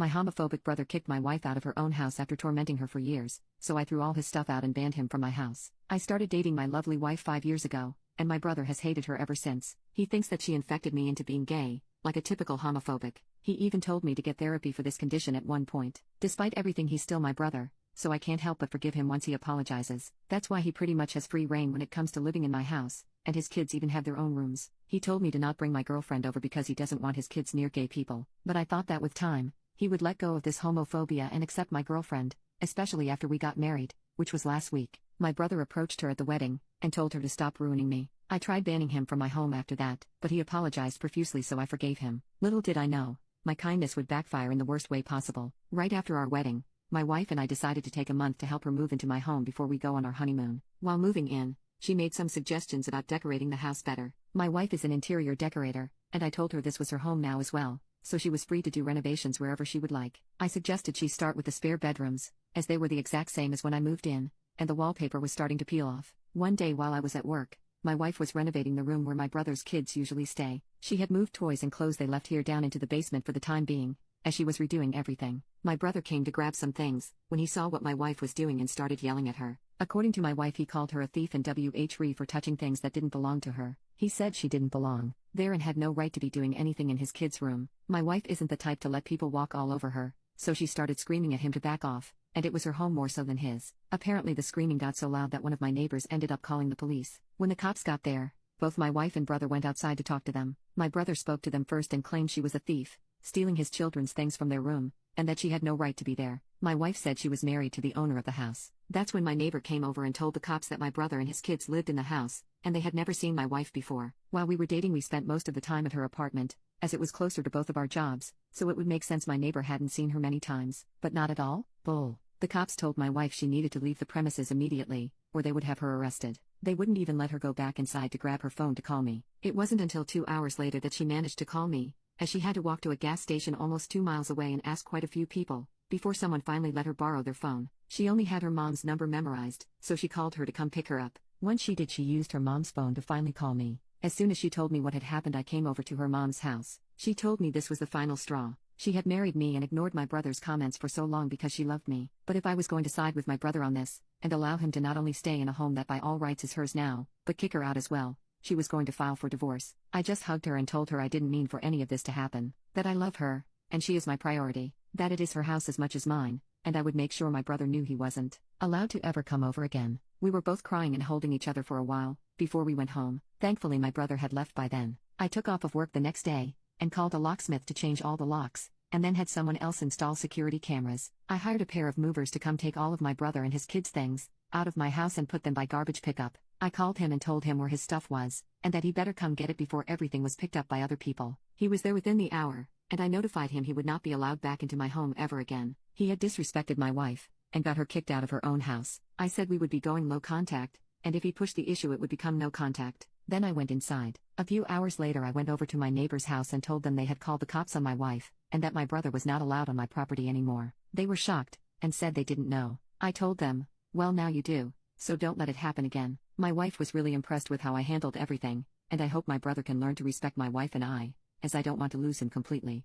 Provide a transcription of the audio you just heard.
My homophobic brother kicked my wife out of her own house after tormenting her for years, so I threw all his stuff out and banned him from my house. I started dating my lovely wife 5 years ago, and my brother has hated her ever since. He thinks that she infected me into being gay, like a typical homophobic. He even told me to get therapy for this condition at one point. Despite everything, he's still my brother, so I can't help but forgive him once he apologizes. That's why he pretty much has free reign when it comes to living in my house, and his kids even have their own rooms. He told me to not bring my girlfriend over because he doesn't want his kids near gay people, but I thought that with time, he would let go of this homophobia and accept my girlfriend, especially after we got married, which was last week. My brother approached her at the wedding, and told her to stop ruining me. I tried banning him from my home after that, but he apologized profusely, so I forgave him. Little did I know, my kindness would backfire in the worst way possible. Right after our wedding, my wife and I decided to take a month to help her move into my home before we go on our honeymoon. While moving in, she made some suggestions about decorating the house better. My wife is an interior decorator, and I told her this was her home now as well, so she was free to do renovations wherever she would like. I suggested she start with the spare bedrooms, as they were the exact same as when I moved in, and the wallpaper was starting to peel off. One day while I was at work, my wife was renovating the room where my brother's kids usually stay. She had moved toys and clothes they left here down into the basement for the time being, as she was redoing everything. My brother came to grab some things, when he saw what my wife was doing and started yelling at her. According to my wife, he called her a thief and WHRE for touching things that didn't belong to her. He said she didn't belong there and had no right to be doing anything in his kids' room. My wife isn't the type to let people walk all over her, so she started screaming at him to back off, and it was her home more so than his. Apparently the screaming got so loud that one of my neighbors ended up calling the police. When the cops got there, both my wife and brother went outside to talk to them. My brother spoke to them first and claimed she was a thief, stealing his children's things from their room, and that she had no right to be there. My wife said she was married to the owner of the house. That's when my neighbor came over and told the cops that my brother and his kids lived in the house, and they had never seen my wife before. While we were dating, we spent most of the time at her apartment, as it was closer to both of our jobs, so it would make sense my neighbor hadn't seen her many times. But not at all? Bull. The cops told my wife she needed to leave the premises immediately, or they would have her arrested. They wouldn't even let her go back inside to grab her phone to call me. It wasn't until 2 hours later that she managed to call me, as she had to walk to a gas station almost 2 miles away and ask quite a few people, before someone finally let her borrow their phone. She only had her mom's number memorized, so she called her to come pick her up. Once she did, she used her mom's phone to finally call me. As soon as she told me what had happened, I came over to her mom's house. She told me this was the final straw. She had married me and ignored my brother's comments for so long because she loved me. But if I was going to side with my brother on this, and allow him to not only stay in a home that by all rights is hers now, but kick her out as well, she was going to file for divorce. I just hugged her and told her I didn't mean for any of this to happen, that I love her, and she is my priority, that it is her house as much as mine, and I would make sure my brother knew he wasn't allowed to ever come over again. We were both crying and holding each other for a while, before we went home. Thankfully my brother had left by then. I took off of work the next day, and called a locksmith to change all the locks, and then had someone else install security cameras. I hired a pair of movers to come take all of my brother and his kids' things out of my house and put them by garbage pickup. I called him and told him where his stuff was, and that he better come get it before everything was picked up by other people. He was there within the hour, and I notified him he would not be allowed back into my home ever again. He had disrespected my wife, and got her kicked out of her own house. I said we would be going low contact, and if he pushed the issue it would become no contact. Then I went inside. A few hours later I went over to my neighbor's house and told them they had called the cops on my wife, and that my brother was not allowed on my property anymore. They were shocked, and said they didn't know. I told them, well now you do, so don't let it happen again. My wife was really impressed with how I handled everything, and I hope my brother can learn to respect my wife and I, as I don't want to lose him completely.